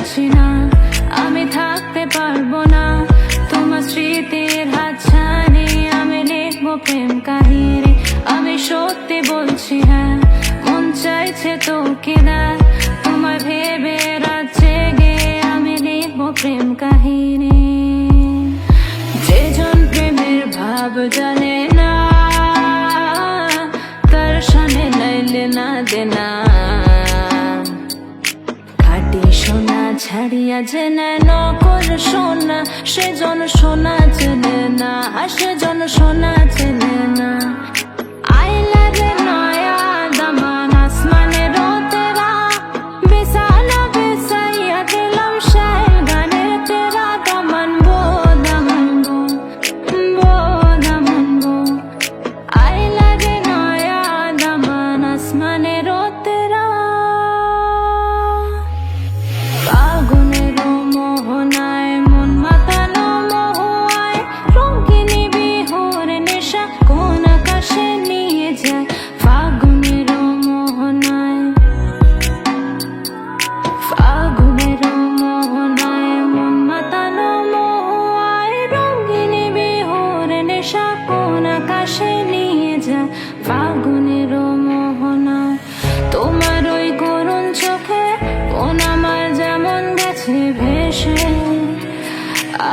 পারছি না, আমি থাকতে পারবো না তোমার স্মৃতির হাতছানি। আমি লিখবো প্রেম কাহিনী, আমি সত্যি বলছি হ্যাঁ, মন চাইছে তোকে দেখ তোমায় ভেবে রাত জেগে আমি লিখবো প্রেম কাহিনী। যেজন প্রেমের ভাব জানে না, তার সামনে লাইলে না দেনা। খাঁটি সোনা ছাড়িয়া জেনে নকল সোনা, সেজন সোনা চেনে না, সেজন সোনা চেনে না। আইলা রে নয়া দামান আসমানেরও তেরা, বিছানা বিছাইয়া দিলাম শাইল গানের তেরা। দামান বো দামান বো বো দামান বো, আইলা রে নয়া দামান আসমানেরও তেরা। ফাগুনেরও মোহনায় মন মাতানো মহুয়ায়, রঙিনী বিহুর নেশা কোন আকাশে নিয়ে যায়। ফাগুনেরও মোহনায়, ফাগুনেরও মোহনায় মন মাতানো মহুয়ায়, রঙিনী বিহুর নেশা কোন আকাশে নিয়ে যায়। ফাগুনেরও মোহনায় তোমার ওই করুণ চোখে কোন আমার যেমন গেছে ভেসে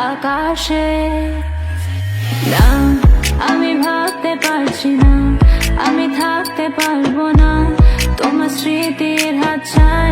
আকাশে। না আমি ভাবতে পারছি না, আমি থাকতে পারবো না তোমার স্মৃতির হাতছানি।